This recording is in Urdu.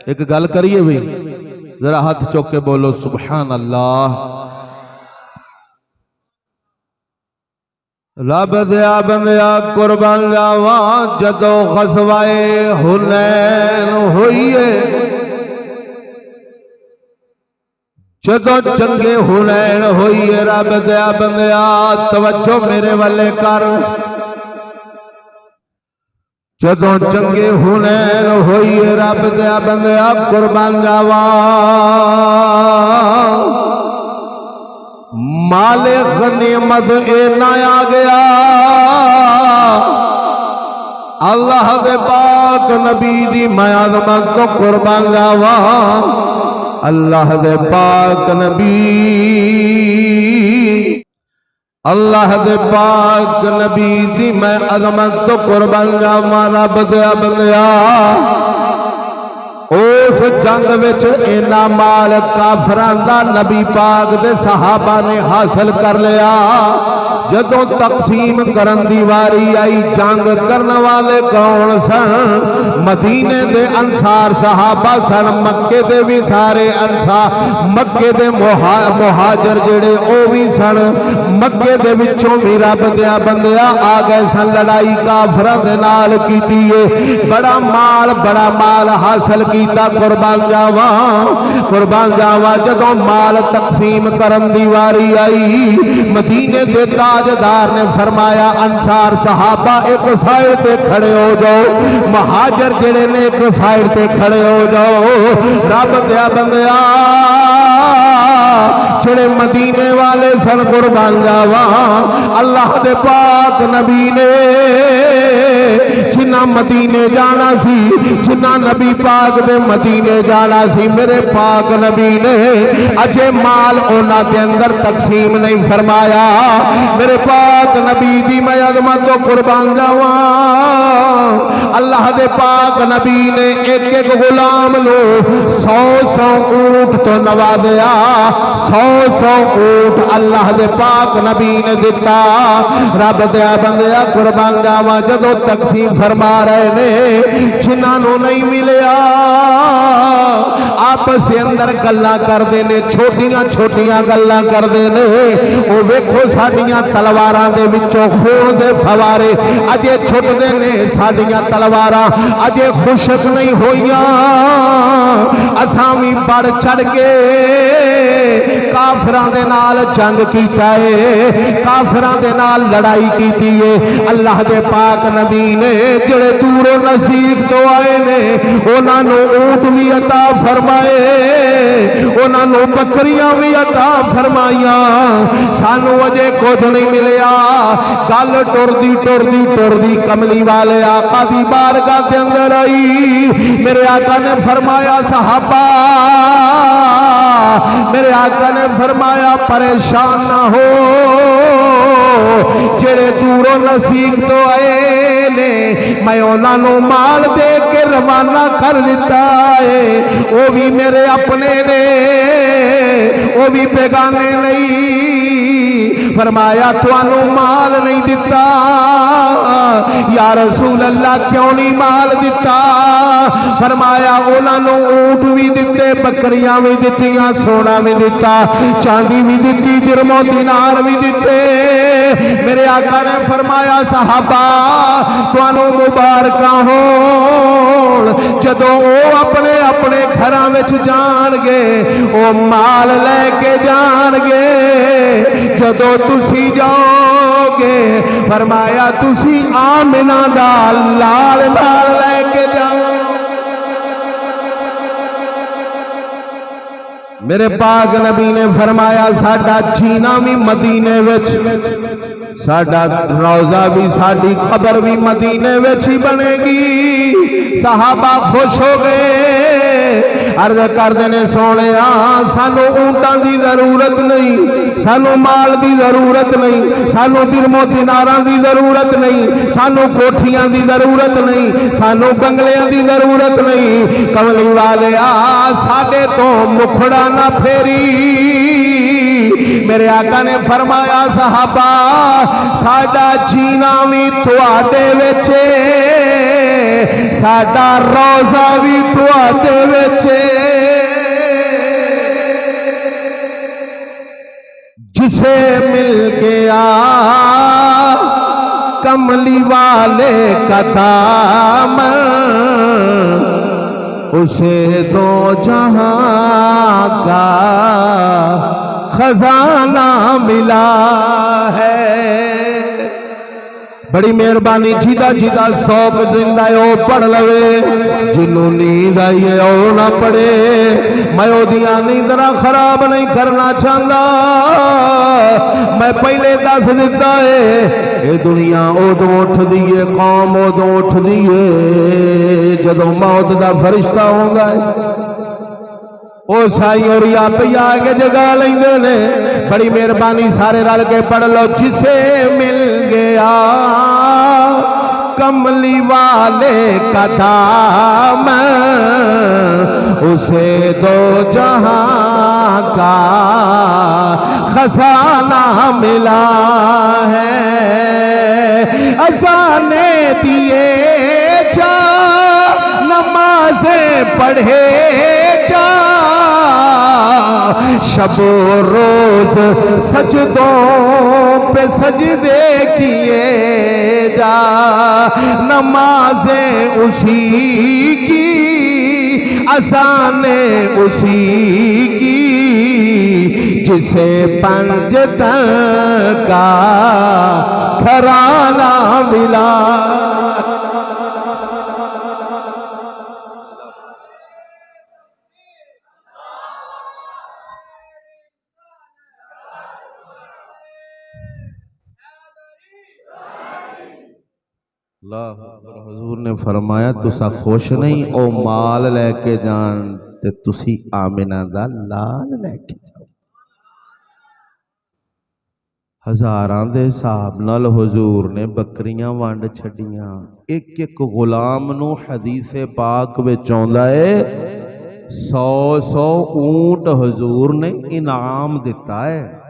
ایک گل کریے بھی ذرا ہاتھ چوک کے بولو سبحان اللہ۔ رب دیا بندیا قربان جاواں جدو غزوہ حنین ہوئیے، جدو جنگ حنین ہوئیے، رب دیا بندیا توجہ میرے والے کر، جدو جنگ حنین ہوئیے رب دیا بندیا قربان جاواں مال غنیمت اینا آ گیا، اللہ دے پاک نبی دی میں عظمت تو قربان جاواں، اللہ دے پاک نبی، اللہ دے پاک نبی دی میں عظمت تو قربان جاواں، رب دیا بندیا اس جنگ وچ اینا مال کافراں دا نبی پاک دے صحابہ نے حاصل کر لیا، جدوں تقسیم کرن دی واری آئی جنگ کرن والے کون سن؟ مدینے دے انصار صحابہ سن، مکے دے بھی سارے انصار، مکے دے مہاجر جڑے او بھی سن، مکے دے وچوں بھی رب دیا بندیا آ گئے سن، لڑائی کافراں دے نال کیتی ہے، بڑا مال حاصل کیتا، قربان جاواں جدوں مال تقسیم کرن دی واری آئی، مدینے دے تاجدار نے فرمایا انصار صحابہ ایک سائر تے کھڑے ہو جاؤ، مہاجر جڑے نے ایک سائر تے کھڑے ہو جاؤ، رب دیا بندیا جڑے مدینے والے سن قربان جاواں اللہ دے پاک نبی نے جنہ مدینے جانا سی، جنہ نبی پاک دے مدینے جانا سی، میرے پاک نبی نے اجے مال اونا دے اندر تقسیم نہیں فرمایا، میرے پاک نبی دی میں عظمت تو قربان جاواں، اللہ دے پاک نبی نے ایک غلام لو 100 اونٹ تو نوازیا، 100 اونٹ اللہ دے پاک نبی نے دیتا، رب دیا بندیا قربان جاواں جدو تقسیم فرما رہے نے جنہاں نو نہیں ملیا آپس کے اندر گلاں کر دینے، چھوٹیاں گلاں کر دینے، او ویکھو ساڈیاں تلواراں دے وچوں خون دے فوارے اجے چھٹ دینے، ساڈیاں تلواراں اجے خشک نہیں ہوئیاں، اساں وی بڑھ چڑھ کے کافراں دے نال جنگ کیتا ہے، کافراں دے نال لڑائی کیتی ہے، اللہ دے پاک نبی نے جڑے دور و نزدیک تو آئے نے انہاں نو اونٹ بھی عطا فرمائے، انہاں نو بکریاں بھی عطا فرمائیاں، سانو اجے کچھ نہیں ملیا، گل ٹردی کملی والے آقا دی بارگاہ دے اندر آئی، میرے آقا نے فرمایا صحابہ، میرے آقا نے فرمایا پریشان نہ ہو، جڑے دور و نزدیک تو آئے نے میں انہاں نو مال دے کے روانہ کر دیتا ہے، وہ بھی میرے اپنے نے، وہ بھی بیگانے نہیں، فرمایا توانو مال نہیں دیتا، یا رسول اللہ کیوں نہیں مال دیتا؟ فرمایا انہاں نو اونٹ بھی دیتے، بکریاں بھی دیتیاں، سونا بھی دیتا، چاندی بھی دیتی، درم و دینار بھی دیتے، میرے آقا نے فرمایا صحابہ توانو مبارکاں ہو جدو او اپنے گھراں وچ جان گے، او مال لے کے جان گے، جدو تسی جاؤ گے فرمایا تسی آمنہ دا لال لے کے جاؤ، میرے پاک نبی نے فرمایا ساڈا جینا بھی مدینے وچ، ساڈا روزہ بھی، ساڈی قبر بھی مدینے وچ ہی بنے گی، صحابہ خوش ہو گئے، عرض کر دینے سونے سانو اونٹاں دی ضرورت نہیں، سانو مال دی ضرورت نہیں، سانو درم و دیناراں دی ضرورت نہیں، سانو کوٹھیاں دی ضرورت نہیں، سانو بنگلیاں دی ضرورت نہیں، کملی والے ساڈے تو مکھڑا نہ پھیری، میرے آقا نے فرمایا صحابہ ساڈا جینا بھی تواڈے وچ ساڈا روزہ بھی تواڈے وچ جسے مل گیا کملی والے کا دامن اسے دو جہاں کا خزانہ ملا ہے۔ بڑی مہربانی جیدہ جیدہ سوک زندہ ہے او پڑھ لوے، جنہوں نیند آئی ہے او نہ پڑھے۔ میں او دیاں نیندرہ خراب نہیں کرنا چاہتا، میں پہلے دس دیتا ہے اے دنیا او دو اٹھ دیئے، قوم او دو اٹھ دیئے جدو موت دا فرشتہ ہوگا ہے او سائی اور یا پہ آگے جگہ لیندے نے۔ بڑی مہربانی سارے رل کے پڑھ لو، جسے مل گیا کملی والے کا دامن اسے دو جہاں کا خزانہ ملا ہے۔ اذانیں دیے جا، نمازیں پڑھے جا، شب و روز سجدوں پہ سجدے کیے جا، نمازیں اسی کی، اذانیں اسی کی، جسے پنجتن کا گھرانہ ملا۔ اللہ حضور نے فرمایا تسا خوش نہیں او مال لے کے جان تے تسی آمنہ دا لال لے کے جاؤ۔ ہزاران دے صاحب نال حضور نے بکریاں وانڈ چھڑیاں، ایک ایک غلام نو حدیث پاک وچ آندا ہے 100 اونٹ حضور نے انعام دیتا ہے۔